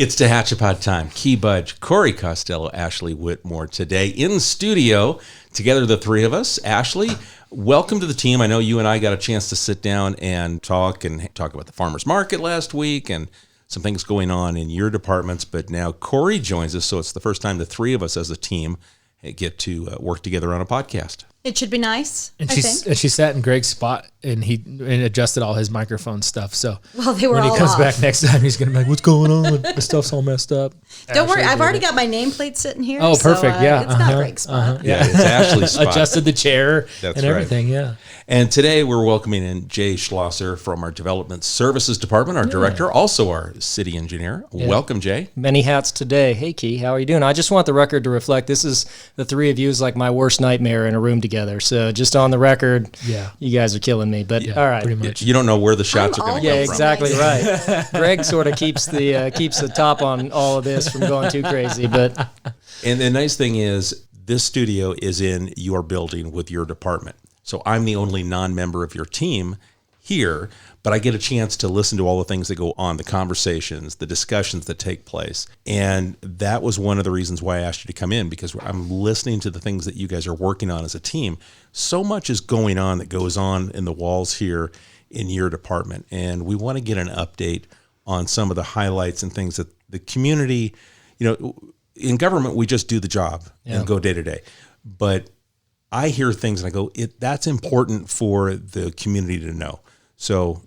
It's Tehachapi time. Key Budge, Corey Costello, Ashley Whitmore today in studio. Together, the three of us. Ashley, welcome to the team. I know you and I got a chance to sit down and talk about the farmers market last week and some things going on in your departments. But now Corey joins us, so it's the first time the three of us as a team get to work together on a podcast. It should be nice. And she sat in Greg's spot and adjusted all his microphone stuff. So when he comes back next time, he's gonna be like, "What's going on? The stuff's all messed up." Don't worry, I've already got my nameplate sitting here. Oh, perfect. It's not Greg's spot. Yeah, it's Ashley's spot. Adjusted the chair That's and everything. Right. Yeah. And today we're welcoming in Jay Schlosser from our Development Services Department, our director, also our city engineer. Yeah. Welcome, Jay. Many hats today. Hey, Key, how are you doing? I just want the record to reflect this is the three of you is like my worst nightmare in a room togetger. So just on the record, you guys are killing me. But all right, pretty much. You don't know where the shots are going to come from. Yeah, exactly right. Greg sort of keeps the top on all of this from going too crazy. But and the nice thing is this studio is in your building with your department. So I'm the only non-member of your team here, but I get a chance to listen to all the things that go on, the conversations, the discussions that take place. And that was one of the reasons why I asked you to come in, because I'm listening to the things that you guys are working on as a team. So much is going on that goes on in the walls here in your department. And we want to get an update on some of the highlights and things that the community, in government, we just do the job and go day to day. But I hear things and I go, that's important for the community to know. So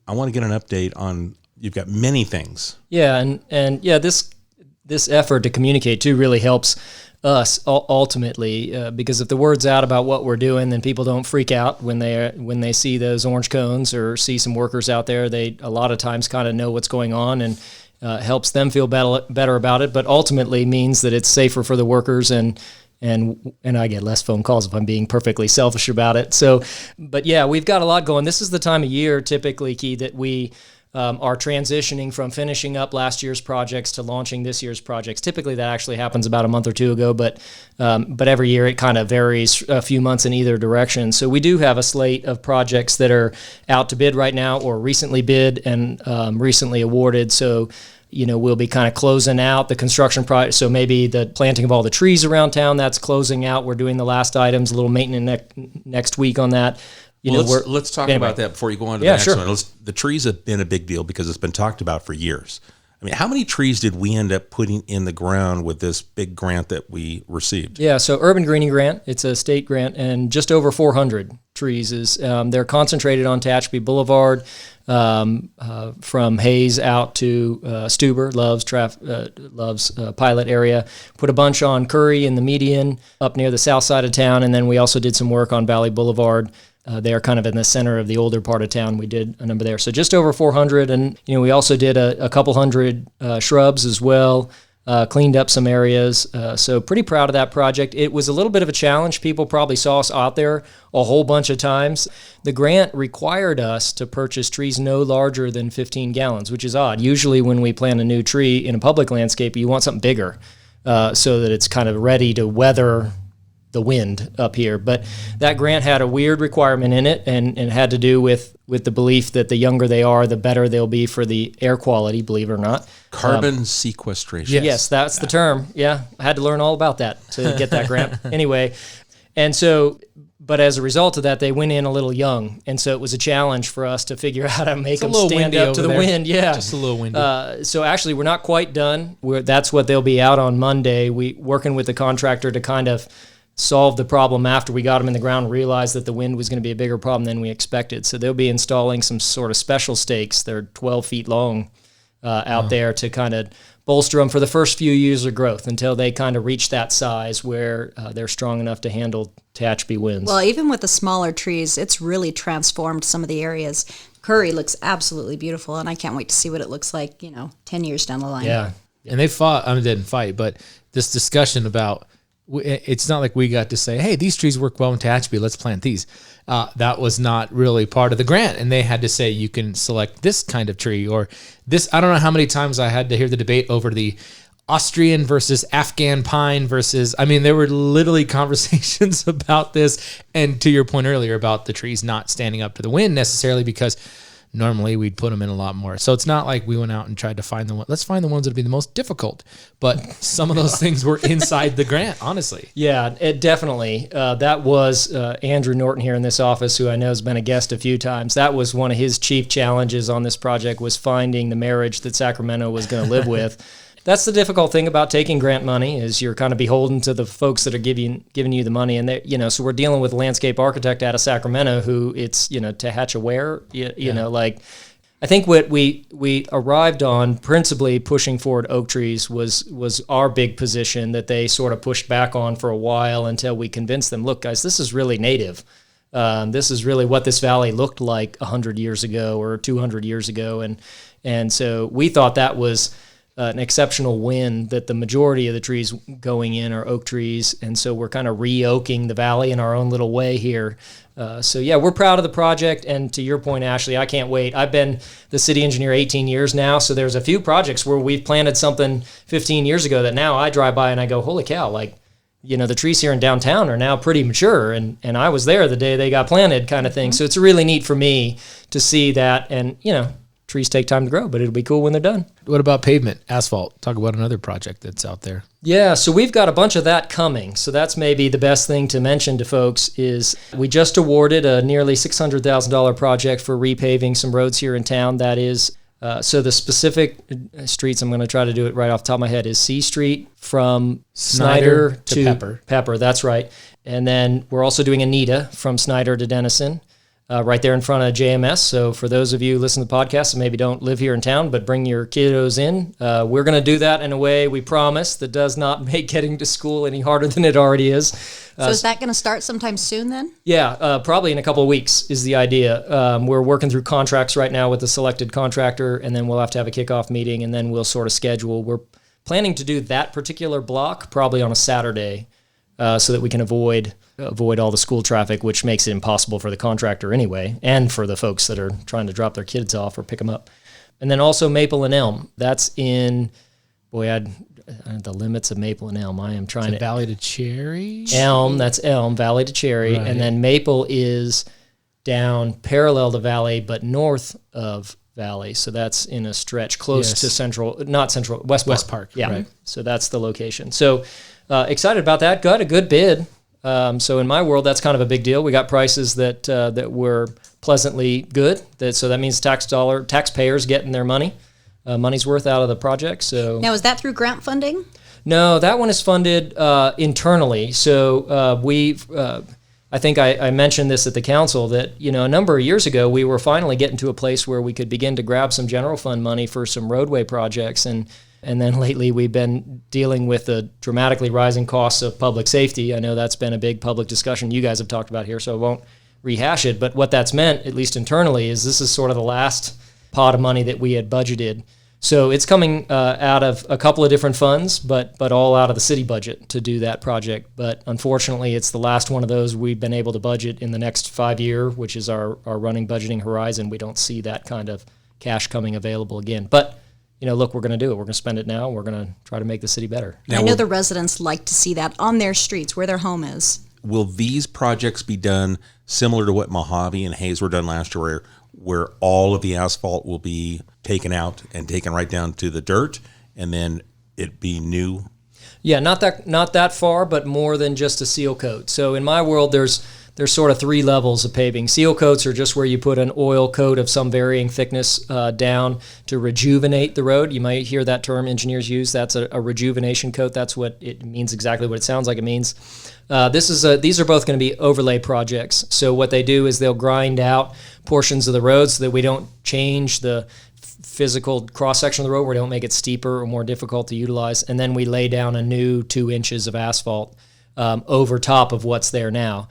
I want to get an update on, you've got many things. Yeah. And this effort to communicate too really helps us ultimately, because if the word's out about what we're doing, then people don't freak out when they see those orange cones or see some workers out there. They a lot of times kind of know what's going on and helps them feel better about it, but ultimately means that it's safer for the workers and I get less phone calls if I'm being perfectly selfish about it. So, but yeah, we've got a lot going. This is the time of year typically, Key, that we are transitioning from finishing up last year's projects to launching this year's projects. Typically that actually happens about a month or two ago, but every year it kind of varies a few months in either direction. So we do have a slate of projects that are out to bid right now or recently bid and recently awarded. So we'll be kind of closing out the construction project. So maybe the planting of all the trees around town, that's closing out. We're doing the last items, a little maintenance next week on that. Let's talk about that before you go on to the next one. The trees have been a big deal because it's been talked about for years. I mean, how many trees did we end up putting in the ground with this big grant that we received? Yeah, so Urban Greening Grant, it's a state grant, and just over 400 trees is they're concentrated on Tehachapi Boulevard, from Hayes out to Stuber, Love's pilot area. Put a bunch on Curry in the median up near the south side of town, and then we also did some work on Valley Boulevard. They are kind of in the center of the older part of town. We did a number there. So just over 400. And, we also did a couple hundred shrubs as well, cleaned up some areas. So pretty proud of that project. It was a little bit of a challenge. People probably saw us out there a whole bunch of times. The grant required us to purchase trees no larger than 15 gallons, which is odd. Usually when we plant a new tree in a public landscape, you want something bigger so that it's kind of ready to weather the wind up here. But that grant had a weird requirement in it, and it had to do with the belief that the younger they are, the better they'll be for the air quality, believe it or not. Carbon sequestration. Yes, that's the term. Yeah, I had to learn all about that to get that grant. Anyway, and so, but as a result of that, they went in a little young, and so it was a challenge for us to figure out how to make them stand up to the wind. Yeah, just a little windy. So actually, we're not quite done. That's what they'll be out on Monday. We working with the contractor to kind of solved the problem after we got them in the ground and realized that the wind was going to be a bigger problem than we expected. So they'll be installing some sort of special stakes. They're 12 feet long out there to kind of bolster them for the first few years of growth until they kind of reach that size where they're strong enough to handle Tehachapi winds. Well, even with the smaller trees, it's really transformed some of the areas. Curry looks absolutely beautiful, and I can't wait to see what it looks like, 10 years down the line. Yeah. And they didn't fight, but this discussion about, it's not like we got to say, hey, these trees work well in Tehachapi, let's plant these. That was not really part of the grant. And they had to say, you can select this kind of tree or this. I don't know how many times I had to hear the debate over the Austrian versus Afghan pine versus, there were literally conversations about this. And to your point earlier about the trees not standing up to the wind necessarily, because Normally we'd put them in a lot more. So it's not like we went out and tried to find the one. Let's find the ones that would be the most difficult. But some of those things were inside the grant, honestly. Yeah, it definitely. That was Andrew Norton here in this office, who I know has been a guest a few times. That was one of his chief challenges on this project, was finding the marriage that Sacramento was going to live with. That's the difficult thing about taking grant money, is you're kind of beholden to the folks that are giving you the money. And so we're dealing with a landscape architect out of Sacramento who it's, Tehachapi, I think what we arrived on, principally pushing forward oak trees, was our big position that they sort of pushed back on for a while until we convinced them, look, guys, this is really native. This is really what this valley looked like 100 years ago or 200 years ago. And so we thought that was an exceptional win, that the majority of the trees going in are oak trees. And so we're kind of re-oaking the valley in our own little way here. We're proud of the project. And to your point, Ashley, I can't wait. I've been the city engineer 18 years now. So there's a few projects where we've planted something 15 years ago that now I drive by and I go, holy cow, the trees here in downtown are now pretty mature. And I was there the day they got planted, kind of thing. So it's really neat for me to see that. And, trees take time to grow, but it'll be cool when they're done. What about pavement, asphalt? Talk about another project that's out there. Yeah, so we've got a bunch of that coming. So that's maybe the best thing to mention to folks is we just awarded a nearly $600,000 project for repaving some roads here in town. That is, so the specific streets, I'm going to try to do it right off the top of my head, is C Street from Snyder to Pepper. That's right. And then we're also doing Anita from Snyder to Denison. Right there in front of JMS. So for those of you who listen to the podcast and maybe don't live here in town, but bring your kiddos in, we're going to do that in a way, we promise, that does not make getting to school any harder than it already is. So is that going to start sometime soon then? Yeah, probably in a couple of weeks is the idea. We're working through contracts right now with the selected contractor, and then we'll have to have a kickoff meeting, and then we'll sort of schedule. We're planning to do that particular block probably on a Saturday, so that we can avoid all the school traffic, which makes it impossible for the contractor anyway, and for the folks that are trying to drop their kids off or pick them up. And then also Maple and Elm. That's in, the limits of Maple and Elm. I am trying to... Valley to Cherry? Elm, that's Elm, Valley to Cherry. Right. And then Maple is down parallel to Valley, but north of Valley. So that's in a stretch close to West Park. Yeah, right. So that's the location. So excited about that. Got a good bid. So in my world, that's kind of a big deal. We got prices that were pleasantly good. So that means taxpayers getting their money's worth out of the project. So now, is that through grant funding? No, that one is funded internally. So I think I mentioned this at the council that a number of years ago we were finally getting to a place where we could begin to grab some general fund money for some roadway projects. And then lately we've been dealing with the dramatically rising costs of public safety. I know that's been a big public discussion you guys have talked about here, so I won't rehash it. But what that's meant, at least internally, is this is sort of the last pot of money that we had budgeted. So it's coming out of a couple of different funds, but all out of the city budget to do that project. But unfortunately, it's the last one of those we've been able to budget in the next 5 year, which is our running budgeting horizon. We don't see that kind of cash coming available again. But look, we're going to do it. We're going to spend it now. We're going to try to make the city better. Now, I know the residents like to see that on their streets where their home is. Will these projects be done similar to what Mojave and Hayes were done last year, where all of the asphalt will be taken out and taken right down to the dirt, and then it be new? Yeah, not that far, but more than just a seal coat. So in my world, there's sort of three levels of paving. Seal coats are just where you put an oil coat of some varying thickness down to rejuvenate the road. You might hear that term engineers use. That's a rejuvenation coat. That's what it means, exactly what it sounds like it means. These are both going to be overlay projects. So what they do is they'll grind out portions of the road so that we don't change the physical cross-section of the road, where we don't make it steeper or more difficult to utilize. And then we lay down a new 2 inches of asphalt over top of what's there now.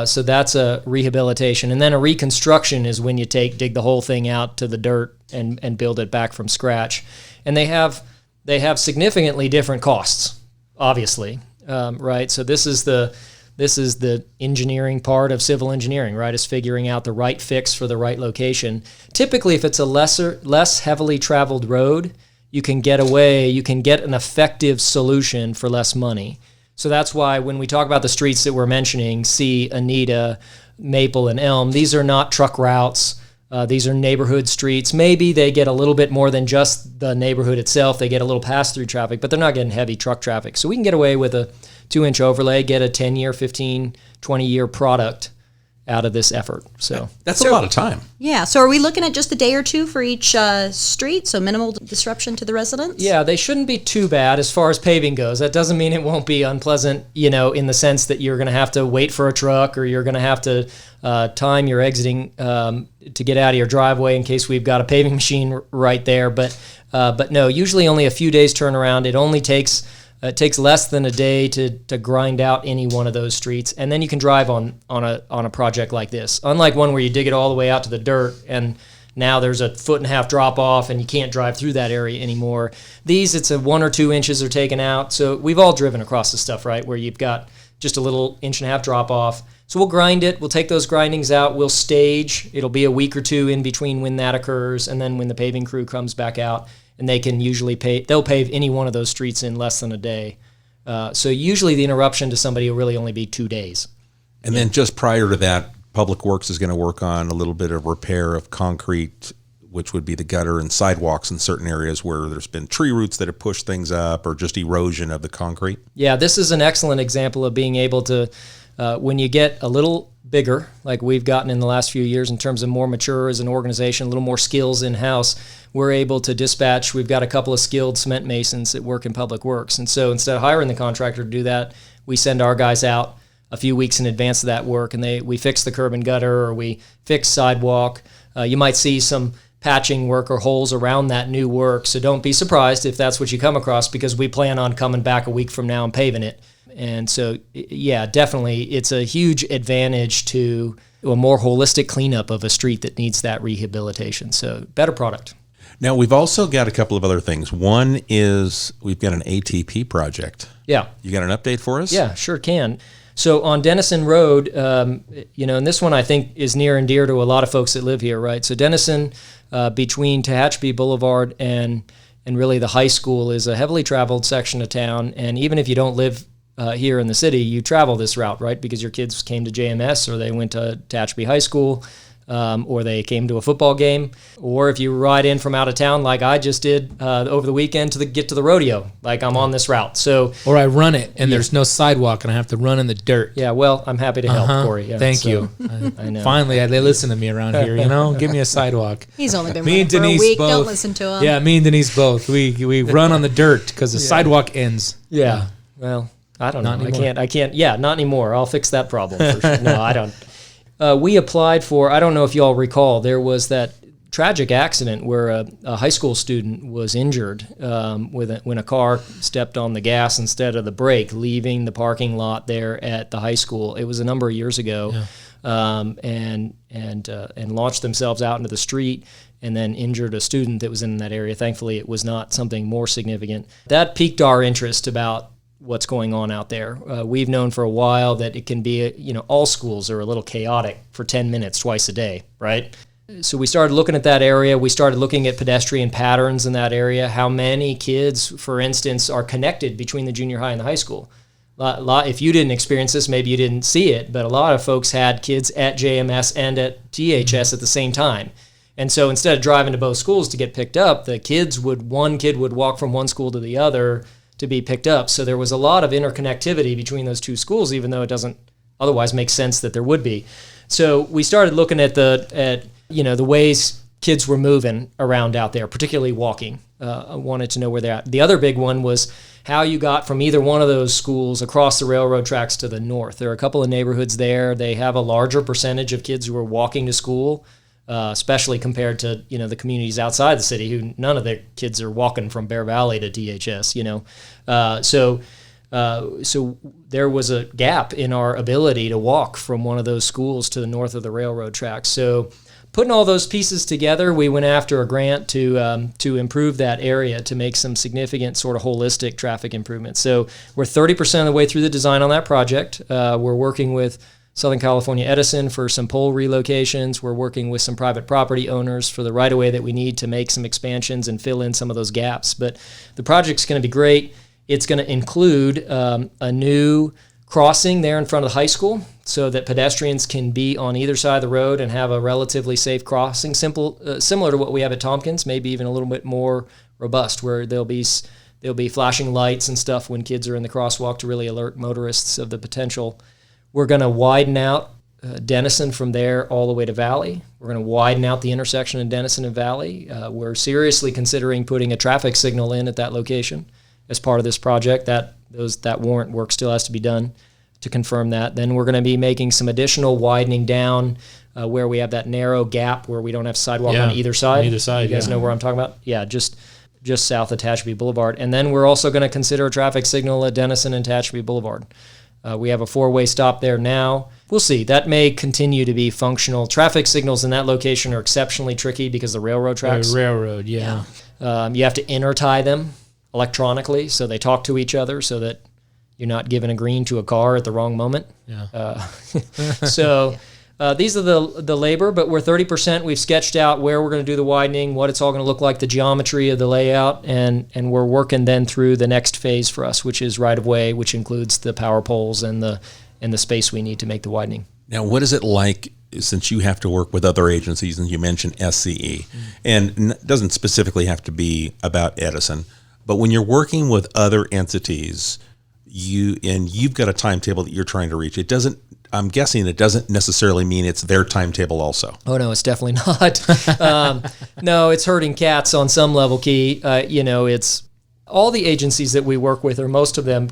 So that's a rehabilitation. And then a reconstruction is when you dig the whole thing out to the dirt and build it back from scratch. And they have significantly different costs, obviously, right? So this is the engineering part of civil engineering, right? Is figuring out the right fix for the right location. Typically, if it's a less heavily traveled road, you can get an effective solution for less money. So that's why when we talk about the streets that we're mentioning, C, Anita, Maple, and Elm, these are not truck routes. These are neighborhood streets. Maybe they get a little bit more than just the neighborhood itself. They get a little pass-through traffic, but they're not getting heavy truck traffic. So we can get away with a 2-inch overlay, get a 10-year, 15, 20-year product out of this effort. So that's a lot of time. Yeah. So are we looking at just a day or two for each street? So minimal disruption to the residents? Yeah, they shouldn't be too bad as far as paving goes. That doesn't mean it won't be unpleasant, in the sense that you're going to have to wait for a truck, or you're going to have to time your exiting to get out of your driveway in case we've got a paving machine right there. But no, usually only a few days turnaround. It only takes less than a day to grind out any one of those streets, and then you can drive on a project like this. Unlike one where you dig it all the way out to the dirt, and now there's a 1.5 drop off, and you can't drive through that area anymore. These, it's a 1 or 2 inches are taken out. So we've all driven across this stuff, right, where you've got just a little 1.5 drop off. So we'll grind it. We'll take those grindings out. We'll stage. It'll be a week or two in between when that occurs, and then when the paving crew comes back out. And they can usually they'll pave any one of those streets in less than a day. So usually the interruption to somebody will really only be 2 days. And then just prior to that, Public Works is going to work on a little bit of repair of concrete, which would be the gutter and sidewalks in certain areas where there's been tree roots that have pushed things up, or just erosion of the concrete. Yeah, this is an excellent example of being able to, when you get a little bigger, like we've gotten in the last few years in terms of more mature as an organization, a little more skills in-house, we're able to dispatch. We've got a couple of skilled cement masons that work in Public Works. And so instead of hiring the contractor to do that, we send our guys out a few weeks in advance of that work, and we fix the curb and gutter, or we fix sidewalk. You might see some patching work or holes around that new work. So don't be surprised if that's what you come across, because we plan on coming back a week from now and paving it. And so, yeah, definitely it's a huge advantage to a more holistic cleanup of a street that needs that rehabilitation. So better product. Now, we've also got a couple of other things. One is we've got an ATP project. Yeah. You got an update for us? Yeah, sure can. So on Denison Road, and this one I think is near and dear to a lot of folks that live here, right? So Denison, between Tehachapi Boulevard and really the high school, is a heavily traveled section of town. And even if you don't live here in the city, you travel this route, right? Because your kids came to JMS, or they went to Tehachapi High School, or they came to a football game, or if you ride in from out of town like I just did over the weekend to get to the rodeo, like I'm on this route. So, or I run it and there's no sidewalk and I have to run in the dirt. Yeah, well, I'm happy to help, Corey. Yeah, Thank you. I know. Finally, they listen to me around here. Give me a sidewalk. He's only been Me running and for a Denise week. both. Don't listen to him. Yeah, me and Denise both. We run on the dirt because the sidewalk ends. Yeah. Well, I don't know. Not anymore. I can't. Yeah, not anymore. I'll fix that problem for sure. No, I don't. We applied for, I don't know if you all recall, there was that tragic accident where a high school student was injured when a car stepped on the gas instead of the brake, leaving the parking lot there at the high school. It was a number of years ago, and launched themselves out into the street and then injured a student that was in that area. Thankfully, it was not something more significant. That piqued our interest about what's going on out there. We've known for a while that it can be, all schools are a little chaotic for 10 minutes twice a day, right? So we started looking at that area. We started looking at pedestrian patterns in that area. How many kids, for instance, are connected between the junior high and the high school? If you didn't experience this, maybe you didn't see it, but a lot of folks had kids at JMS and at DHS at the same time. And so instead of driving to both schools to get picked up, one kid would walk from one school to the other to be picked up. So there was a lot of interconnectivity between those two schools, even though it doesn't otherwise make sense that there would be. So we started looking at the ways kids were moving around out there, particularly walking. I wanted to know where they're at. The other big one was how you got from either one of those schools across the railroad tracks to the north. There are a couple of neighborhoods there. They have a larger percentage of kids who are walking to school, especially compared to the communities outside the city, who none of their kids are walking from Bear Valley to DHS. So there was a gap in our ability to walk from one of those schools to the north of the railroad tracks. So putting all those pieces together, we went after a grant to improve that area, to make some significant sort of holistic traffic improvements. So we're 30% of the way through the design on that project. We're working with Southern California Edison for some pole relocations. We're working with some private property owners for the right-of-way that we need to make some expansions and fill in some of those gaps. But the project's going to be great. It's going to include a new crossing there in front of the high school so that pedestrians can be on either side of the road and have a relatively safe crossing, similar to what we have at Tompkins, maybe even a little bit more robust, where there'll be flashing lights and stuff when kids are in the crosswalk to really alert motorists of the potential. We're going to widen out Denison from there all the way to Valley. We're going to widen out the intersection in Denison and Valley. We're seriously considering putting a traffic signal in at that location as part of this project. That warrant work still has to be done to confirm that. Then we're going to be making some additional widening down where we have that narrow gap where we don't have sidewalk on either side. On either side, you guys know where I'm talking about? Yeah, just south of Tehachapi Boulevard. And then we're also going to consider a traffic signal at Denison and Tehachapi Boulevard. We have a 4-way stop there now. We'll see. That may continue to be functional. Traffic signals in that location are exceptionally tricky because the railroad tracks. Railroad, yeah. You have to intertie them electronically so they talk to each other so that you're not giving a green to a car at the wrong moment. Yeah. So these are the labor, but we're 30%. We've sketched out where we're going to do the widening, what it's all going to look like, the geometry of the layout, and we're working then through the next phase for us, which is right-of-way, which includes the power poles and the space we need to make the widening. Now, what is it like, since you have to work with other agencies, and you mentioned SCE, and it doesn't specifically have to be about Edison, but when you're working with other entities, you've got a timetable that you're trying to reach, I'm guessing it doesn't necessarily mean it's their timetable also. Oh, no, it's definitely not. No, it's herding cats on some level, Key. It's all the agencies that we work with, or most of them,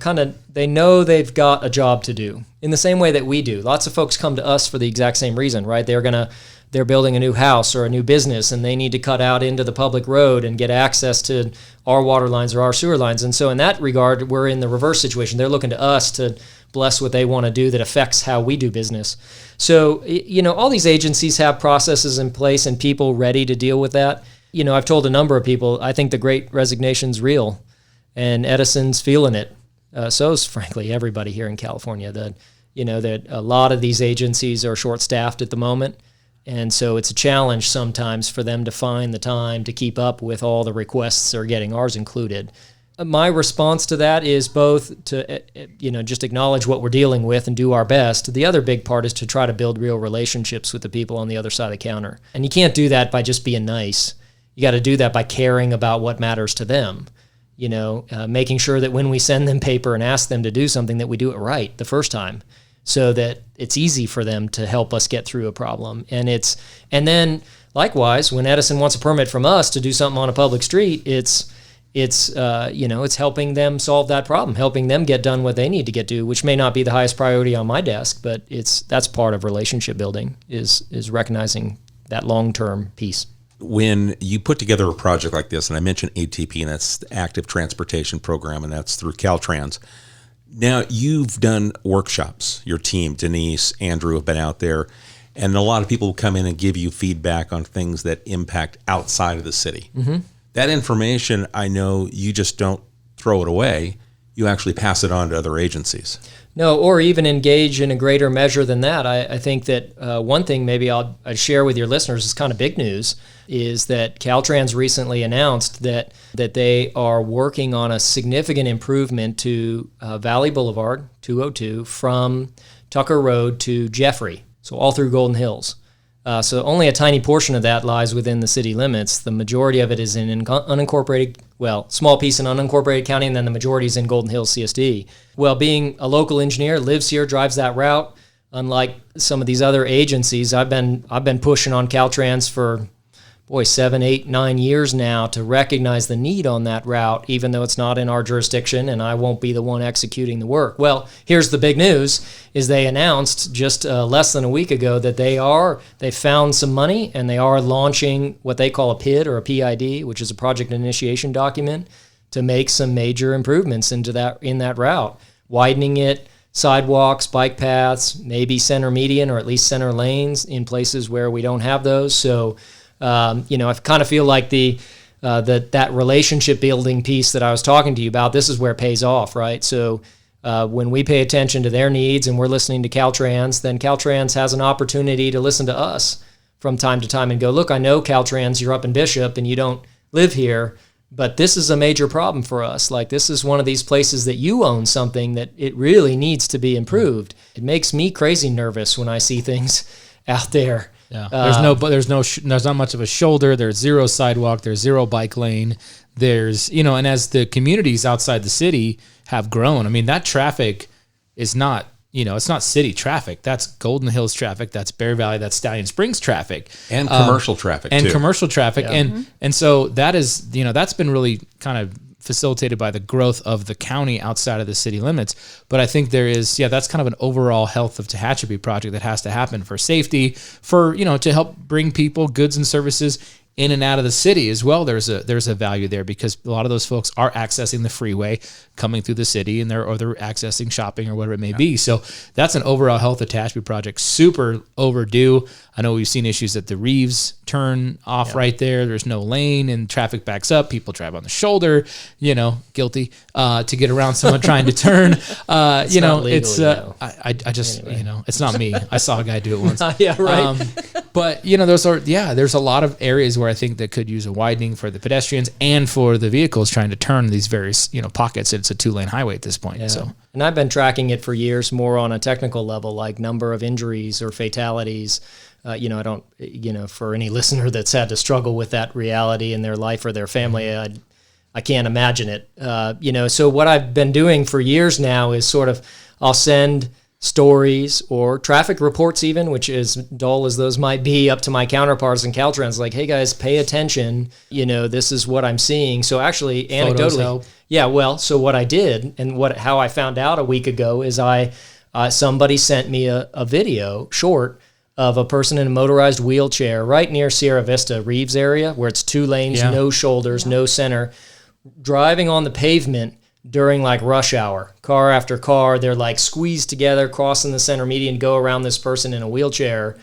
they know they've got a job to do in the same way that we do. Lots of folks come to us for the exact same reason, right? They're building a new house or a new business, and they need to cut out into the public road and get access to our water lines or our sewer lines. And so in that regard, we're in the reverse situation. They're looking to us to bless what they want to do that affects how we do business. So, all these agencies have processes in place and people ready to deal with that. I've told a number of people, I think the Great Resignation's real, and Edison's feeling it. So is, frankly, everybody here in California. That a lot of these agencies are short-staffed at the moment, and so it's a challenge sometimes for them to find the time to keep up with all the requests they're getting, ours included. My response to that is both to, just acknowledge what we're dealing with and do our best. The other big part is to try to build real relationships with the people on the other side of the counter. And you can't do that by just being nice. You got to do that by caring about what matters to them. Making sure that when we send them paper and ask them to do something, that we do it right the first time, so that it's easy for them to help us get through a problem. And then likewise, when Edison wants a permit from us to do something on a public street, it's helping them solve that problem, helping them get done what they need to get to, which may not be the highest priority on my desk, but that's part of relationship building is recognizing that long-term piece. When you put together a project like this, and I mentioned ATP, and that's the Active Transportation Program, and that's through Caltrans. Now, you've done workshops. Your team, Denise, Andrew, have been out there, and a lot of people come in and give you feedback on things that impact outside of the city. Mm-hmm. That information, I know you just don't throw it away. You actually pass it on to other agencies. No, or even engage in a greater measure than that. I think that one thing maybe I'd share with your listeners is kind of big news, is that Caltrans recently announced that they are working on a significant improvement to Valley Boulevard, 202, from Tucker Road to Jeffrey, so all through Golden Hills. So only a tiny portion of that lies within the city limits. The majority of it is in unincorporated, small piece in unincorporated county, and then the majority is in Golden Hills CSD. Well, being a local engineer, lives here, drives that route, unlike some of these other agencies, I've been pushing on Caltrans for 7, 8, 9 years now to recognize the need on that route, even though it's not in our jurisdiction and I won't be the one executing the work. Well, here's the big news, is they announced just less than a week ago that they found some money and they are launching what they call a PID or a PID, which is a project initiation document, to make some major improvements in that route, widening it, sidewalks, bike paths, maybe center median or at least center lanes in places where we don't have those. So I kind of feel like that relationship building piece that I was talking to you about, this is where it pays off, right? So when we pay attention to their needs and we're listening to Caltrans, then Caltrans has an opportunity to listen to us from time to time and go, look, I know Caltrans, you're up in Bishop and you don't live here, But this is a major problem for us. Like, this is one of these places that you own something that it really needs to be improved. It makes me crazy nervous when I see things out there. Yeah. There's not much of a shoulder. There's zero sidewalk. There's zero bike lane. There's, and as the communities outside the city have grown, I mean, that traffic is not, it's not city traffic. That's Golden Hills traffic. That's Bear Valley. That's Stallion Springs traffic. And commercial traffic, too. And commercial traffic. Yeah. And so that is, that's been really kind of facilitated by the growth of the county outside of the city limits. But I think there is, that's kind of an overall health of Tehachapi project that has to happen for safety, for, to help bring people, goods and services in and out of the city as well. There's a value there because a lot of those folks are accessing the freeway coming through the city, and they're accessing shopping or whatever it may be. So that's an overall health of Tehachapi project, super overdue. I know we've seen issues at the Reeves turn off right there. There's no lane and traffic backs up. People drive on the shoulder, guilty, to get around someone trying to turn. I just, it's not me. I saw a guy do it once. Yeah, right. But there's a lot of areas where I think that could use a widening for the pedestrians and for the vehicles trying to turn these various, pockets. It's a 2-lane highway at this point. Yeah. So, and I've been tracking it for years, more on a technical level, like number of injuries or fatalities. I don't, for any listener that's had to struggle with that reality in their life or their family, I can't imagine it. So what I've been doing for years now is sort of, I'll send stories or traffic reports even, which is dull as those might be, up to my counterparts in Caltrans, like, hey guys, pay attention, this is what I'm seeing. So actually, anecdotally, so what I did and how I found out a week ago is somebody sent me a video short of a person in a motorized wheelchair right near Sierra Vista, Reeves area, where it's 2 lanes, no shoulders, no center, driving on the pavement during like rush hour, car after car. They're like squeezed together, crossing the center median, go around this person in a wheelchair.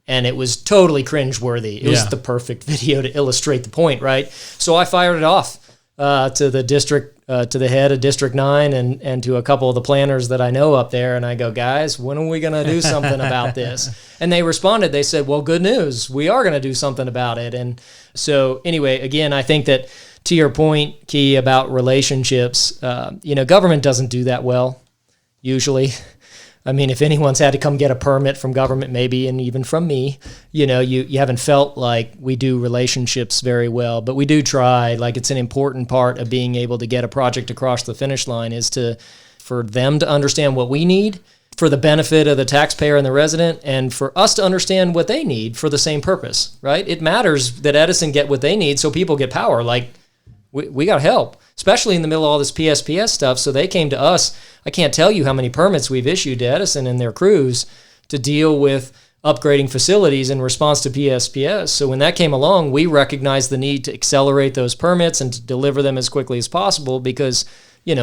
And it was totally cringeworthy. It was the perfect video to illustrate the point, right? So I fired it off to the district, to the head of District 9 and to a couple of the planners that I know up there. And I go, guys, when are we going to do something about this? And they responded. They said, well, good news. We are going to do something about it. And so anyway, again, I think that to your point, Key, about relationships, government doesn't do that well, usually. I mean, if anyone's had to come get a permit from government, maybe, and even from me, you haven't felt like we do relationships very well, but we do try. Like, it's an important part of being able to get a project across the finish line is for them to understand what we need for the benefit of the taxpayer and the resident, and for us to understand what they need for the same purpose, right? It matters that Edison get what they need so people get power. Like, we got help, especially in the middle of all this PSPS stuff. So they came to us. I can't tell you how many permits we've issued to Edison and their crews to deal with upgrading facilities in response to PSPS. So when that came along, we recognized the need to accelerate those permits and to deliver them as quickly as possible because, you,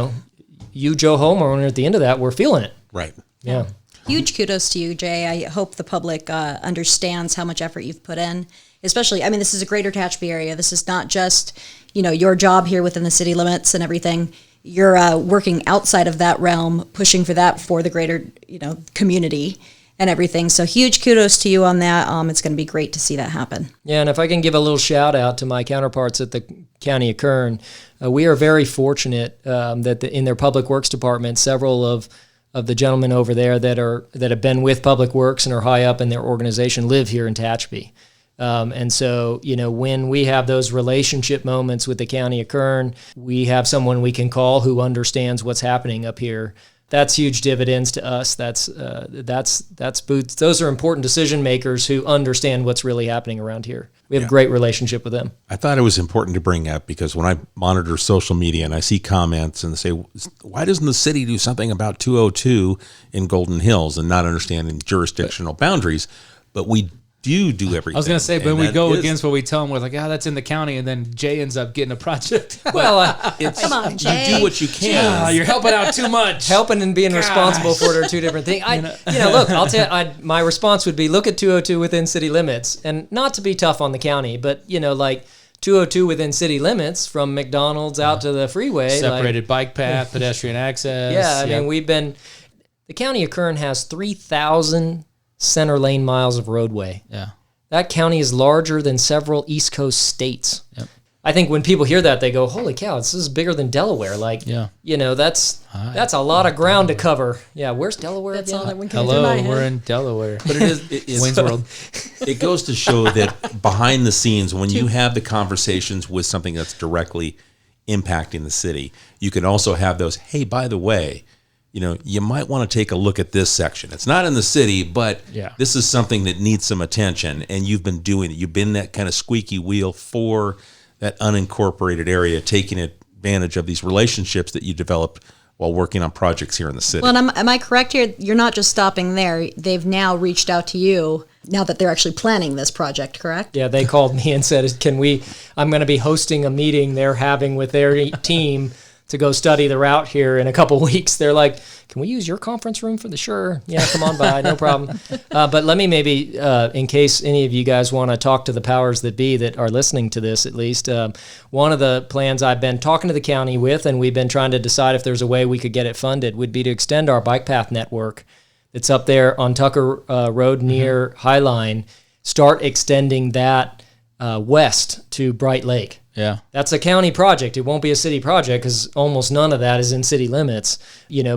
Joe homeowner, at the end of that, we're feeling it. Right. Yeah. Huge kudos to you, Jay. I hope the public understands how much effort you've put in. Especially, this is a greater Tehachapi area. This is not just, your job here within the city limits and everything. You're working outside of that realm, pushing for that for the greater, community and everything. So huge kudos to you on that. It's going to be great to see that happen. Yeah, and if I can give a little shout out to my counterparts at the County of Kern, we are very fortunate that in their Public Works Department, several of the gentlemen over there that have been with Public Works and are high up in their organization live here in Tehachapi. And so, when we have those relationship moments with the County of Kern, we have someone we can call who understands what's happening up here. That's huge dividends to us. That's boots. Those are important decision makers who understand what's really happening around here. We have a great relationship with them. I thought it was important to bring up because when I monitor social media and I see comments and they say, why doesn't the city do something about 202 in Golden Hills and not understanding jurisdictional boundaries? But we do everything. I was going to say, but we go against what we tell them. We're like, that's in the county, and then Jay ends up getting a project. Well, come on, Jay. You do what you can. You're helping out too much. Helping and being responsible for it are two different things. Look, I'll tell you, my response would be look at 202 within city limits, and not to be tough on the county, but like 202 within city limits from McDonald's out to the freeway, separated bike path, pedestrian access. Yeah, I mean, the County of Kern has 3,000 center lane miles of roadway. Yeah. That county is larger than several East Coast states. Yep. I think when people hear that, they go, "Holy cow, this is bigger than Delaware!" Like, that's a lot of ground to cover. Yeah, where's Delaware? That's again? all that one came through my Hello, head. we're in Delaware. But it's Wayne's World. It goes to show that behind the scenes, when you have the conversations with something that's directly impacting the city, you can also have those, hey, by the way, you might want to take a look at this section. It's not in the city, but this is something that needs some attention, and you've been doing it. You've been that kind of squeaky wheel for that unincorporated area, taking advantage of these relationships that you developed while working on projects here in the city. Well, and am I correct here? You're not just stopping there. They've now reached out to you now that they're actually planning this project, correct? Yeah, they called me and said, I'm going to be hosting a meeting they're having with their team to go study the route here in a couple weeks. They're like, can we use your conference room for the sure? Yeah, come on by, no problem. But let me maybe, in case any of you guys want to talk to the powers that be that are listening to this at least, one of the plans I've been talking to the county with, and we've been trying to decide if there's a way we could get it funded, would be to extend our bike path network that's up there on Tucker Road near Highline, start extending that west to Bright Lake. Yeah. That's a county project. It won't be a city project because almost none of that is in city limits,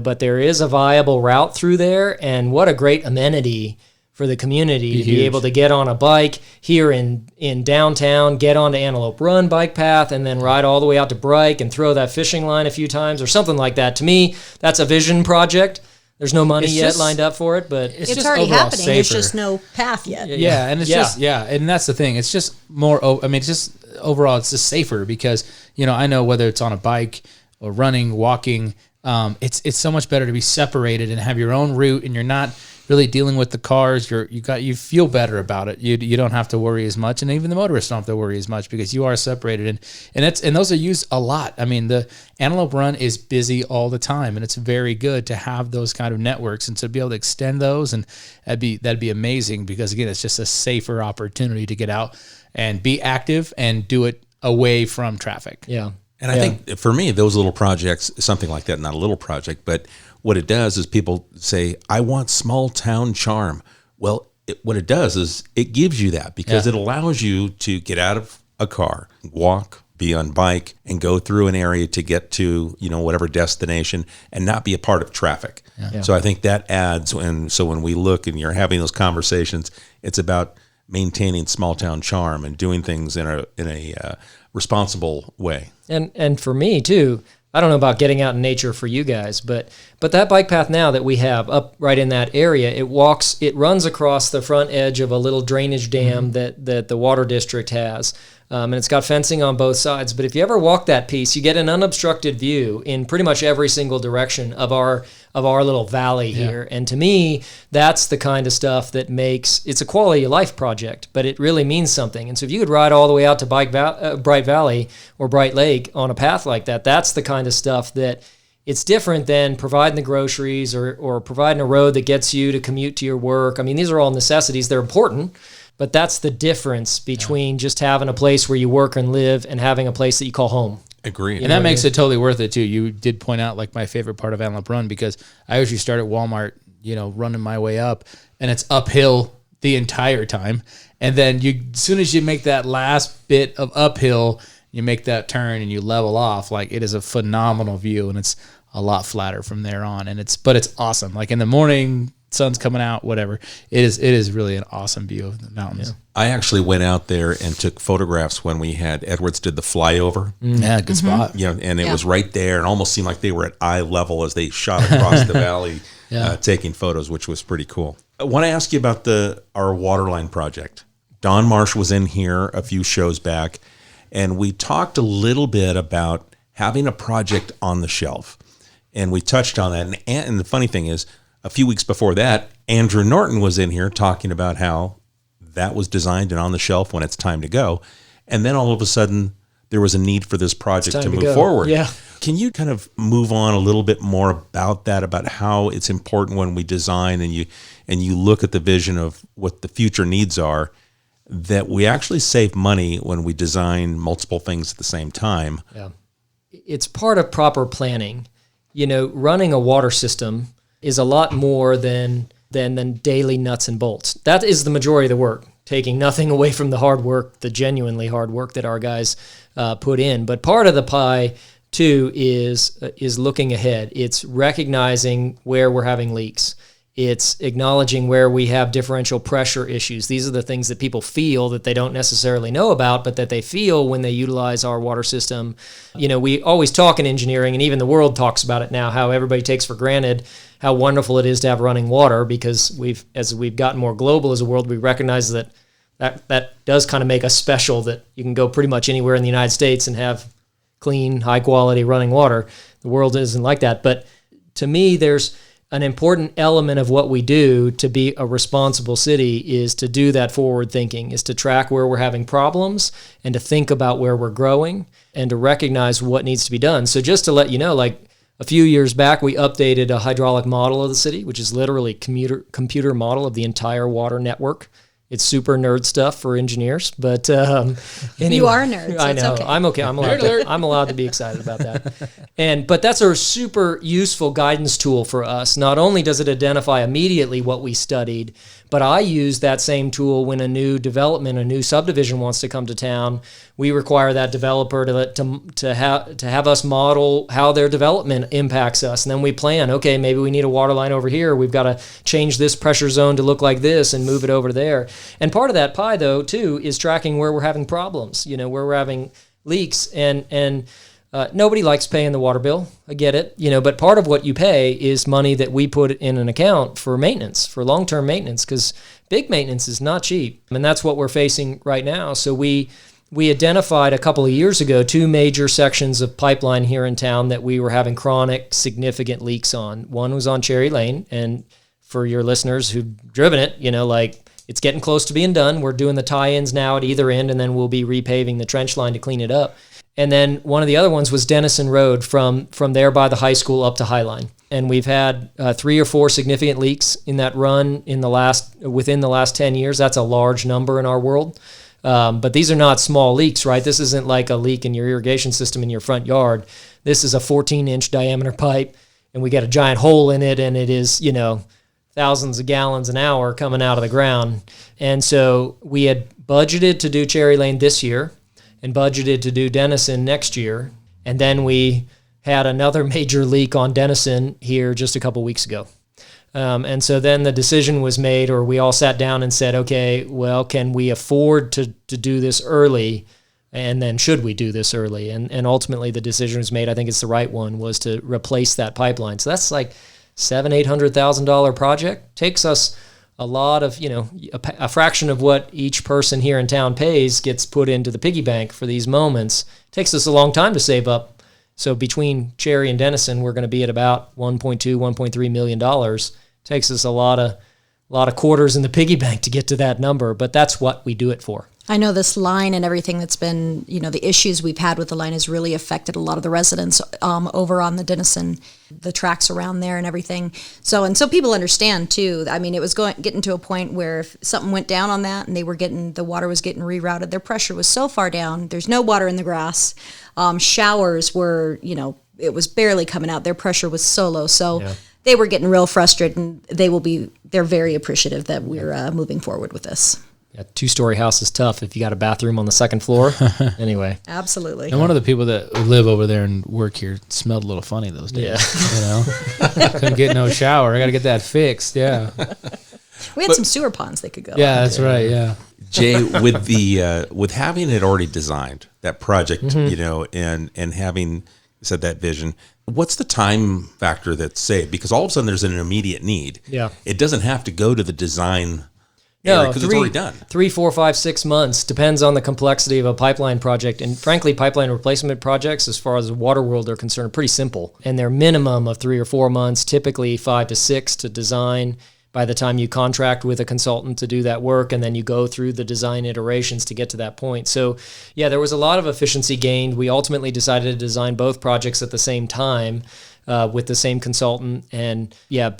but there is a viable route through there, and what a great amenity for the community to be able to get on a bike here in downtown, get onto Antelope Run bike path, and then ride all the way out to Bright and throw that fishing line a few times or something like that. To me, that's a vision project. There's no money yet lined up for it, but It's just already overall happening. safer. There's just no path yet. Yeah, and it's and that's the thing. It's just more. It's just overall, it's just safer because I know whether it's on a bike or running, walking, it's so much better to be separated and have your own route, and you're not really dealing with the cars. You feel better about it. You don't have to worry as much, and even the motorists don't have to worry as much because you are separated. And those are used a lot. I mean, the Antelope Run is busy all the time, and it's very good to have those kind of networks and to be able to extend those, and that'd be amazing because again, it's just a safer opportunity to get out and be active and do it away from traffic. yeah. And I think for me, those little projects, something like that, not a little project, but what it does is people say, I want small town charm. Well, what it does is it gives you that because it allows you to get out of a car, walk, be on bike, and go through an area to get to, whatever destination and not be a part of traffic. Yeah. So I think that adds, so when we look and you're having those conversations, it's about maintaining small town charm and doing things in a responsible way. And for me too, I don't know about getting out in nature for you guys, but that bike path now that we have up right in that area, it runs across the front edge of a little drainage dam that the water district has. And it's got fencing on both sides. But if you ever walk that piece, you get an unobstructed view in pretty much every single direction of our little valley here. And to me, that's the kind of stuff that it's a quality of life project, but it really means something. And so if you could ride all the way out to Bright Valley or Bright Lake on a path like that, that's the kind of stuff that it's different than providing the groceries or providing a road that gets you to commute to your work. I mean, these are all necessities. They're important. But that's the difference between just having a place where you work and live and having a place that you call home. Agreed. And that makes it totally worth it too. You did point out like my favorite part of Antelope Run because I usually start at Walmart, running my way up, and it's uphill the entire time. And then as soon as you make that last bit of uphill, you make that turn and you level off. Like it is a phenomenal view, and it's a lot flatter from there on. But it's awesome. Like in the morning, sun's coming out, whatever. It is really an awesome view of the mountains. Yeah. I actually went out there and took photographs when we had Edwards did the flyover. Yeah, good spot. And it was right there and almost seemed like they were at eye level as they shot across the valley taking photos, which was pretty cool. I want to ask you about our waterline project. Don Marsh was in here a few shows back, and we talked a little bit about having a project on the shelf. And we touched on that. And the funny thing is, a few weeks before that, Andrew Norton was in here talking about how that was designed and on the shelf when it's time to go. And then all of a sudden, there was a need for this project to move forward. Yeah. Can you kind of move on a little bit more about that, about how it's important when we design and you look at the vision of what the future needs are, that we actually save money when we design multiple things at the same time? Yeah. It's part of proper planning. Running a water system is a lot more than daily nuts and bolts. That is the majority of the work. taking nothing away from the hard work, the genuinely hard work that our guys put in. But part of the pie too is looking ahead. It's recognizing where we're having leaks. It's acknowledging where we have differential pressure issues. These are the things that people feel that they don't necessarily know about, but that they feel when they utilize our water system. You know, we always talk in engineering, and even the world talks about it now, how everybody takes for granted how wonderful it is to have running water, because as we've gotten more global as a world, we recognize that does kind of make us special, that you can go pretty much anywhere in the United States and have clean, high-quality running water. The world isn't like that. But to me, there's an important element of what we do to be a responsible city is to do that forward thinking, is to track where we're having problems and to think about where we're growing and to recognize what needs to be done. So just to let you know, like a few years back, we updated a hydraulic model of the city, which is literally computer model of the entire water network. It's super nerd stuff for engineers, but anyway, you are nerds. So I know. It's okay. I'm okay. I'm allowed to be excited about that. But that's a super useful guidance tool for us. Not only does it identify immediately what we studied, but I use that same tool when a new development, a new subdivision wants to come to town. We require that developer to have us model how their development impacts us, and then we plan. Okay, maybe we need a water line over here. We've got to change this pressure zone to look like this and move it over there. And part of that pie, though, too, is tracking where we're having problems. You know, where we're having leaks, and nobody likes paying the water bill. I get it, you know, but part of what you pay is money that we put in an account for maintenance, for long-term maintenance, because big maintenance is not cheap, and that's what we're facing right now. So we identified a couple of years ago 2 major sections of pipeline here in town that we were having chronic, significant leaks on. One was on Cherry Lane, and for your listeners who've driven it, you know, like, it's getting close to being done. We're doing the tie-ins now at either end, and then we'll be repaving the trench line to clean it up. And then one of the other ones was Denison Road from there by the high school up to Highline. And we've had 3 or 4 significant leaks in that run within the last 10 years. That's a large number in our world. But these are not small leaks, right? This isn't like a leak in your irrigation system in your front yard. This is a 14-inch diameter pipe, and we got a giant hole in it, and it is, you know, thousands of gallons an hour coming out of the ground. And so we had budgeted to do Cherry Lane this year and budgeted to do Denison next year. And then we had another major leak on Denison here just a couple weeks ago. And so then the decision was made, or we all sat down and said, okay, well, can we afford to do this early? And then should we do this early? And ultimately the decision was made, I think it's the right one, was to replace that pipeline. So that's like $700,000-$800,000 project. Takes us a lot of, you know, a fraction of what each person here in town pays gets put into the piggy bank for these moments. Takes us a long time to save up. So between Cherry and Denison, we're going to be at about $1.3 million. Takes us a lot of quarters in the piggy bank to get to that number, but that's what we do it for. I know this line and everything that's been, you know, the issues we've had with the line has really affected a lot of the residents over on the Denison, the tracks around there and everything. So people understand too. I mean, it was getting to a point where if something went down on that and the water was getting rerouted, their pressure was so far down, there's no water in the grass. Showers were, you know, it was barely coming out. Their pressure was so low. So yeah. They were getting real frustrated, and they're very appreciative that we're moving forward with this. A 2-story house is tough if you got a bathroom on the second floor. Anyway. Absolutely. And one of the people that live over there and work here smelled a little funny those days. Yeah. You know? Couldn't get no shower. I got to get that fixed. Yeah. We had some sewer ponds they could go. Yeah, that's right. Yeah. Jay, with having it already designed, that project, you know, and having said that vision, what's the time factor that's saved? Because all of a sudden there's an immediate need. Yeah. It doesn't have to go to the design. No, because it's already done. 3, 4, 5, 6 months depends on the complexity of a pipeline project. And frankly, pipeline replacement projects, as far as the water world are concerned, are pretty simple. And they're minimum of 3 or 4 months, typically 5 to 6 to design by the time you contract with a consultant to do that work, and then you go through the design iterations to get to that point. So yeah, there was a lot of efficiency gained. We ultimately decided to design both projects at the same time. With the same consultant, and yeah,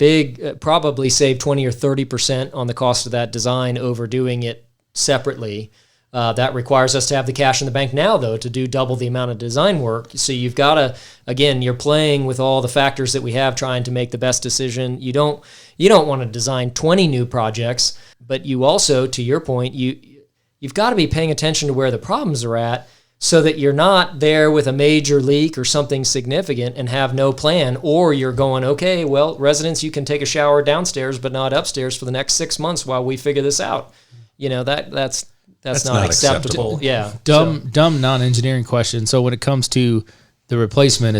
probably save 20 or 30% on the cost of that design over doing it separately. That requires us to have the cash in the bank now, though, to do double the amount of design work. So you've got to, again, you're playing with all the factors that we have, trying to make the best decision. You don't want to design 20 new projects, but you also, to your point, you've got to be paying attention to where the problems are at so that you're not there with a major leak or something significant and have no plan, or you're going, okay, well, residents, you can take a shower downstairs but not upstairs for the next 6 months while we figure this out. That's not acceptable. Yeah. Dumb non-engineering question. So when it comes to the replacement,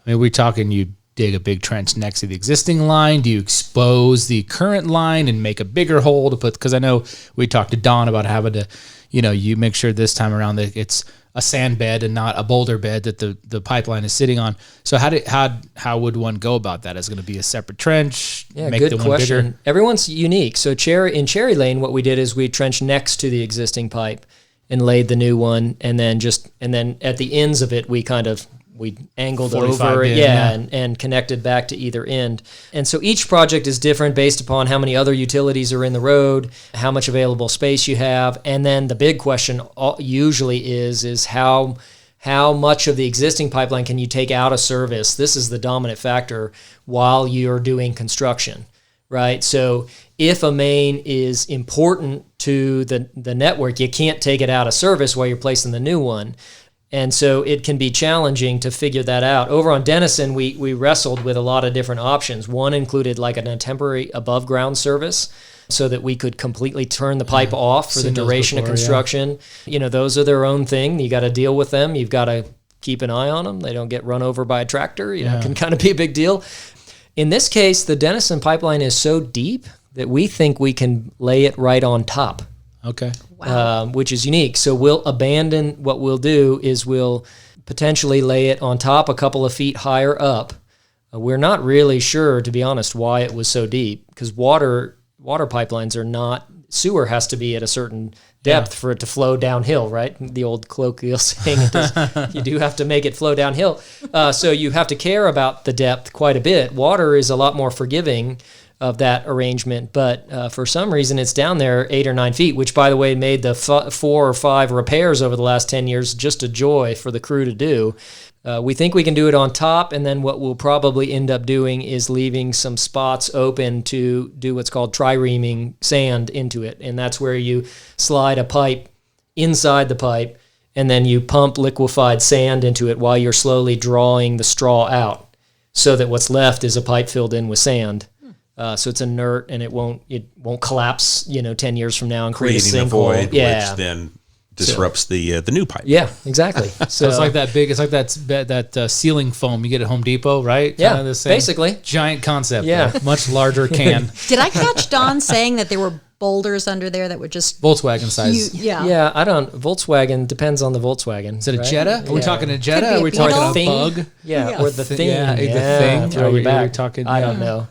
we're talking you dig a big trench next to the existing line? Do you expose the current line and make a bigger hole to put, because I know we talked to Don about having to, you make sure this time around that it's a sand bed and not a boulder bed that the pipeline is sitting on. So how would one go about that? Is it going to be a separate trench? Yeah, make good the one question. bigger? Everyone's unique. So in Cherry Lane, what we did is we trenched next to the existing pipe and laid the new one, and then at the ends of it we angled over and connected back to either end. And so each project is different based upon how many other utilities are in the road, how much available space you have, and then the big question usually is how much of the existing pipeline can you take out of service? This is the dominant factor while you're doing construction, right? So if a main is important to the network, you can't take it out of service while you're placing the new one. And so it can be challenging to figure that out. Over on Denison, we wrestled with a lot of different options. One included like a temporary above ground service so that we could completely turn the pipe off for the duration of construction. Yeah. Those are their own thing. You got to deal with them. You've got to keep an eye on them. They don't get run over by a tractor. It can kind of be a big deal. In this case, the Denison pipeline is so deep that we think we can lay it right on top. Okay. Wow. Which is unique. So what we'll do is we'll potentially lay it on top a couple of feet higher up. We're not really sure, to be honest, why it was so deep, because water pipelines are not, sewer has to be at a certain depth for it to flow downhill, right? The old colloquial saying, you do have to make it flow downhill. So you have to care about the depth quite a bit. Water is a lot more forgiving of that arrangement, but for some reason it's down there 8 or 9 feet, which, by the way, made the 4 or 5 repairs over the last 10 years just a joy for the crew to do. We think we can do it on top, and then what we'll probably end up doing is leaving some spots open to do what's called trireaming sand into it, and that's where you slide a pipe inside the pipe, and then you pump liquefied sand into it while you're slowly drawing the straw out, so that what's left is a pipe filled in with sand. So it's inert, and it won't collapse, 10 years from now and create a sinkhole. Creating a void, which then disrupts the new pipe. Yeah, exactly. So it's like that ceiling foam you get at Home Depot, right? Yeah, kind of the same basically. Giant concept. Yeah. Much larger can. Did I catch Don saying that there were boulders under there that would just Volkswagen size. Yeah. Volkswagen depends on the Volkswagen. Is it a Jetta? Are we talking a Jetta? Could be Are we a talking beetle. a bug? Yeah, or the thing. Yeah, the thing. Throw you back. Talking, I don't know.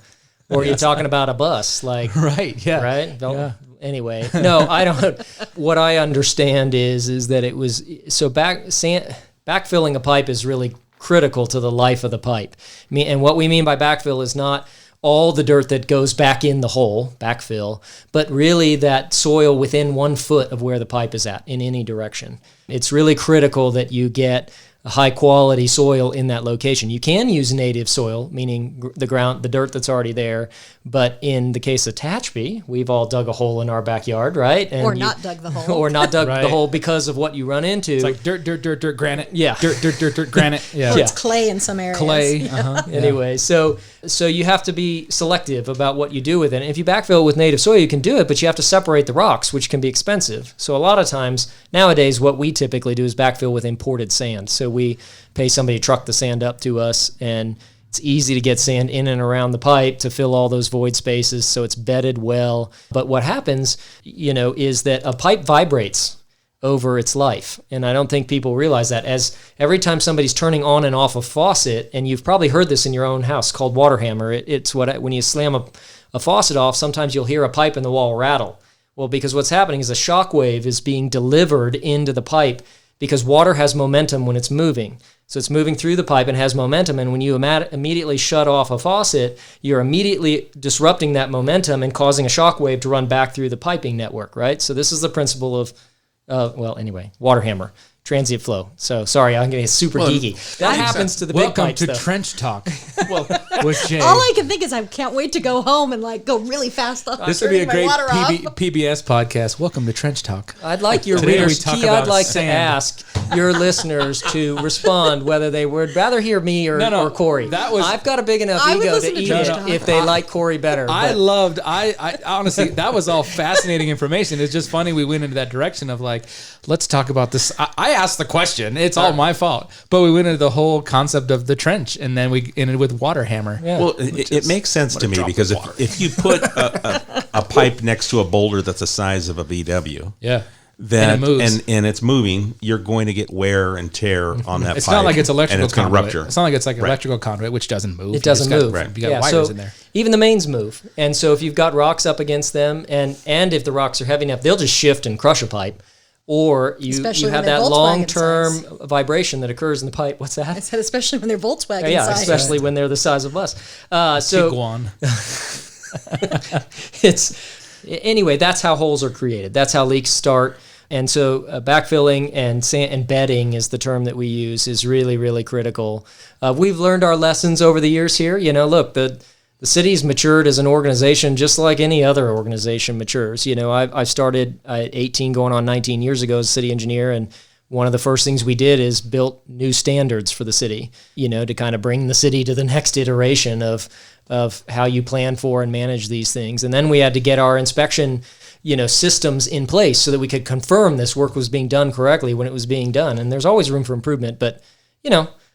Or you're talking about a bus, like right? Yeah, right. Yeah. Anyway, no, I don't. What I understand is that it was so backfilling a pipe is really critical to the life of the pipe. And what we mean by backfill is not all the dirt that goes back in the hole, backfill, but really that soil within 1 foot of where the pipe is at in any direction. It's really critical that you get a high quality soil in that location. You can use native soil, meaning the dirt that's already there. But in the case of Tehachapi, we've all dug a hole in our backyard, right? Or not dug the hole. Or not dug Right. the hole because of what you run into. It's like dirt, granite. Yeah. Dirt, granite. Yeah. Or it's clay in some areas. Clay. Anyway, so you have to be selective about what you do with it. And if you backfill with native soil, you can do it, but you have to separate the rocks, which can be expensive. So a lot of times, nowadays, what we typically do is backfill with imported sand. So we pay somebody to truck the sand up to us, and it's easy to get sand in and around the pipe to fill all those void spaces, so it's bedded well. But what happens, is that a pipe vibrates over its life. And I don't think people realize that. As every time somebody's turning on and off a faucet, and you've probably heard this in your own house called water hammer, it's when you slam a faucet off, sometimes you'll hear a pipe in the wall rattle. Well, because what's happening is a shock wave is being delivered into the pipe, because water has momentum when it's moving. So it's moving through the pipe and has momentum, and when you immediately shut off a faucet, you're immediately disrupting that momentum and causing a shock wave to run back through the piping network, right? So this is the principle of, water hammer, transient flow. So sorry, I'm getting super geeky. That happens to the big Welcome pipes, to though. Trench Talk. Well, with Jay. All I can think is I can't wait to go home and like go really fast off. This would be a turning my great water off. PBS podcast. Welcome to Trench Talk. I'd like your Today we readers, talk I'd about like sand. to ask your listeners to respond whether they would rather hear me or Corey. I've got a big enough I would ego to listen to eat Trench it Talk. if they like Corey better. I honestly, that was all fascinating information. It's just funny we went into that direction of like, let's talk about this. I asked the question. It's all my fault. But we went into the whole concept of the trench, and then we ended with water hammer. Yeah. Well, it makes sense to me because if you put a pipe next to a boulder that's the size of a VW, Yeah. then And it moves. and it's moving, you're going to get wear and tear on that It's pipe. not like it's electrical and it's going to conduit. rupture. It's not like it's like electrical conduit, which doesn't move. It doesn't You just move. got- You got wires in there. Even the mains move. And so if you've got rocks up against them, and if the rocks are heavy enough, they'll just shift and crush a pipe. Or you Especially have when they're that Volkswagen long-term vibration that occurs in the pipe. What's I that? said, especially when they're Volkswagen Yeah, size. especially when they're the size of us. So Tiguan. anyway, that's how holes are created. That's how leaks start. And so backfilling and bedding is the term that we use, is really, really critical. We've learned our lessons over the years here. Look, the city's matured as an organization just like any other organization matures. I started at 18 going on 19 years ago as a city engineer, and one of the first things we did is built new standards for the city, to kind of bring the city to the next iteration of how you plan for and manage these things. And then we had to get our inspection systems in place so that we could confirm this work was being done correctly when it was being done. And there's always room for improvement, but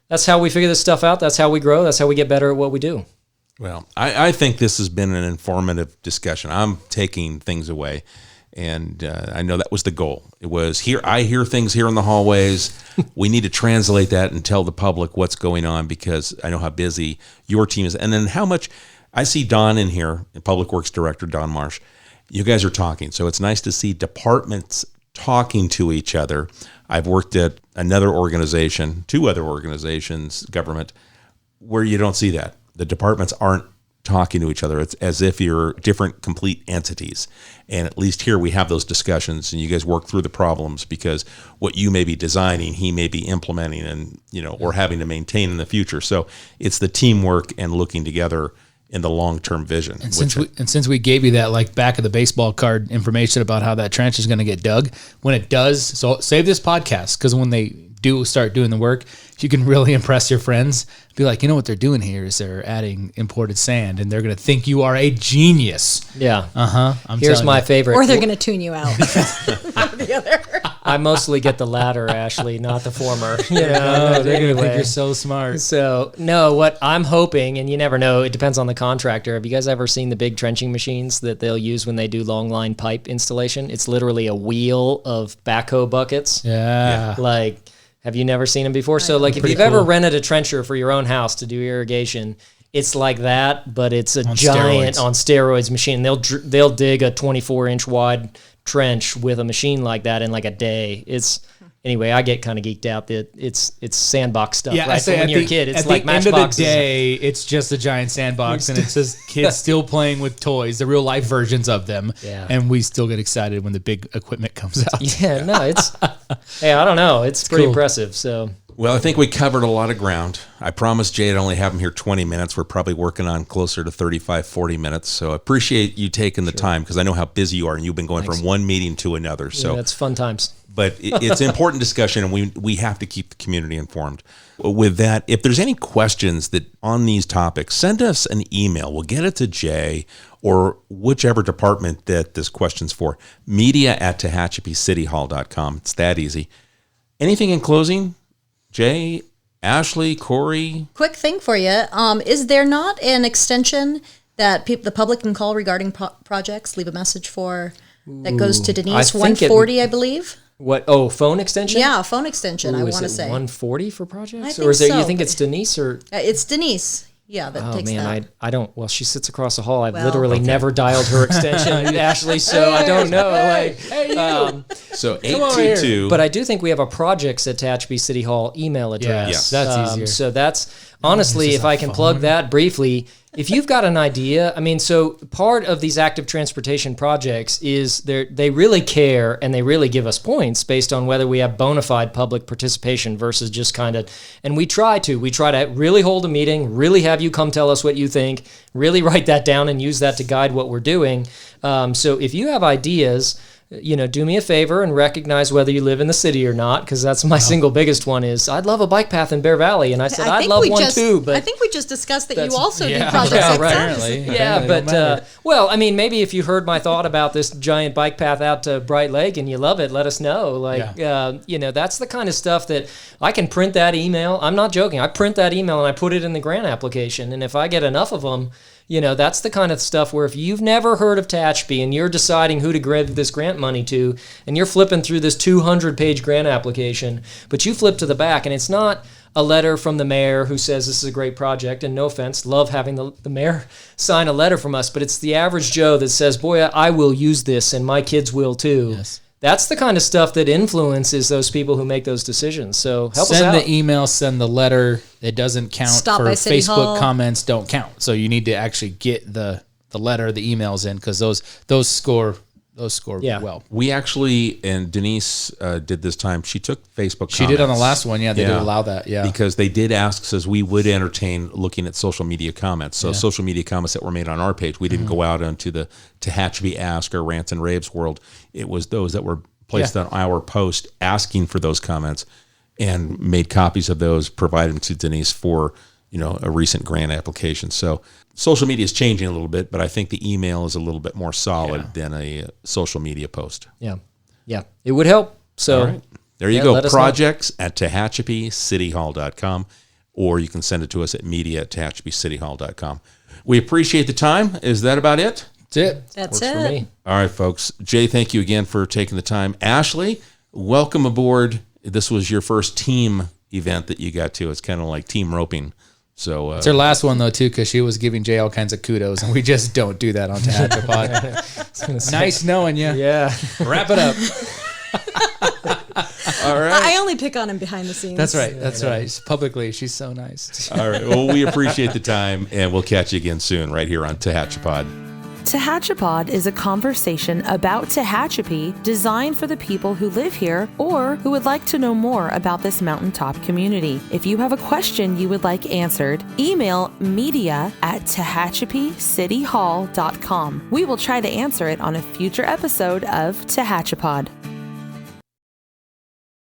that's how we figure this stuff out. That's how we grow. That's how we get better at what we do. Well, I think this has been an informative discussion. I'm taking things away, and I know that was the goal. It was here. I hear things here in the hallways. We need to translate that and tell the public what's going on, because I know how busy your team is, and then how much I see Don in here, Public Works Director Don Marsh. You guys are talking, so it's nice to see departments talking to each other. I've worked at another organization, two other organizations, government, where you don't see that. The departments aren't talking to each other. It's as if you're different, complete entities. And at least here we have those discussions, and you guys work through the problems, because what you may be designing, he may be implementing and, or having to maintain in the future. So it's the teamwork and looking together in the long-term vision. And since we gave you that like back of the baseball card information about how that trench is going to get dug, when it does, so save this podcast, because when they do start doing the work, you can really impress your friends. Be like, what they're doing here is they're adding imported sand, and they're going to think you are a genius. Yeah. I'm Here's telling my you. favorite. Or they're going to tune you out. The other. I mostly get the latter, Ashley, not the former. Oh, they're going to think you're so smart. So, no, what I'm hoping, and you never know, it depends on the contractor. Have you guys ever seen the big trenching machines that they'll use when they do long line pipe installation? It's literally a wheel of backhoe buckets. Yeah. Have you never seen them before? So, if Pretty you've ever cool. rented a trencher for your own house to do irrigation, it's like that, but it's a On giant steroids. on steroids machine. They'll dig a 24-inch wide trench with a machine like that in like a day. Anyway, I get kind of geeked out that it's sandbox stuff. Yeah, I right? say But when at you're the, a kid, it's at like the end of the matchboxes. day, it's just a giant sandbox, and it's just kids still playing with toys, the real life versions of them. Yeah. And we still get excited when the big equipment comes out. Yeah, no, hey, I don't know. It's pretty cool. impressive. So Well, I think we covered a lot of ground. I promised Jay I'd only have him here 20 minutes. We're probably working on closer to 35, 40 minutes. So I appreciate you taking the time, because I know how busy you are, and you've been going from one meeting to another. So that's fun times. but it's an important discussion, and we have to keep the community informed. With that, if there's any questions that on these topics, send us an email. We'll get it to Jay or whichever department that this question's for. media@TehachapiCityHall.com. It's that easy. Anything in closing? Jay, Ashley, Corey? Quick thing for you. Is there not an extension that the public can call regarding projects, leave a message for, that goes to Denise? I think 140, I believe. What? Oh, phone extension? Yeah, phone extension, I Ooh, is want to it say. 140 for projects? I Or think is it, so, you think but- it's Denise or? It's Denise. Yeah, that Oh takes man, that. I don't. Well, she sits across the hall. I've Well, literally never dialed her extension, Ashley. So I don't know. So over here. 822. But I do think we have a projects at Tehachapi City Hall email address. Yes, that's easier. So that's honestly, if I can plug that briefly, if you've got an idea, I mean, so part of these active transportation projects is they really care and they really give us points based on whether we have bona fide public participation versus just kind of, and we try to really hold a meeting, really have you come tell us what you think, really write that down and use that to guide what we're doing. So if you have ideas, do me a favor and recognize whether you live in the city or not, because that's my single biggest one is, I'd love a bike path in Bear Valley. And I said, I'd love one too. But I think we just discussed that you also do yeah, projects yeah, like right. that. Apparently. Yeah, but, well, I mean, maybe if you heard my thought about this giant bike path out to Bright Lake and you love it, let us know. That's the kind of stuff that I can print that email. I'm not joking. I print that email and I put it in the grant application. And if I get enough of them, that's the kind of stuff where if you've never heard of Tehachapi and you're deciding who to give this grant money to, and you're flipping through this 200-page grant application, but you flip to the back, and it's not a letter from the mayor who says this is a great project, and no offense, love having the mayor sign a letter from us, but it's the average Joe that says, boy, I will use this, and my kids will too. Yes. That's the kind of stuff that influences those people who make those decisions. So help us out. Send the email, send the letter. It doesn't count. Stop for by City Facebook Hall. comments don't count. So you need to actually get the letter, the emails in, because those score well. We actually, and Denise did this time, she took Facebook comments. She did on the last one. Yeah, they did allow that. Yeah. Because they did ask, says we would entertain looking at social media comments. So social media comments that were made on our page, we didn't go out into the Tehachapi Ask or Rants and Raves world. It was those that were placed on our post asking for those comments, and made copies of those, provided them to Denise for a recent grant application. So social media is changing a little bit, but I think the email is a little bit more solid than a social media post. Yeah. It would help. So all right. There you go. let us know. Projects at TehachapiCityHall.com, or you can send it to us at media@TehachapiCityHall.com. We appreciate the time. Is that about it? That's it. That's Works it. for me. All right, folks. Jay, thank you again for taking the time. Ashley, welcome aboard. This was your first team event that you got to. It's kind of like team roping. So It's her last one, though, too, because she was giving Jay all kinds of kudos, and we just don't do that on Tehachapi. Nice knowing you. Yeah. Wrap it up. all right. I only pick on him behind the scenes. That's right. That's right. Publicly, she's so nice. All right. Well, we appreciate the time, and we'll catch you again soon right here on Tehachapod. Tehachapod is a conversation about Tehachapi designed for the people who live here or who would like to know more about this mountaintop community. If you have a question you would like answered, email media@TehachapiCityHall.com. We will try to answer it on a future episode of Tehachapod.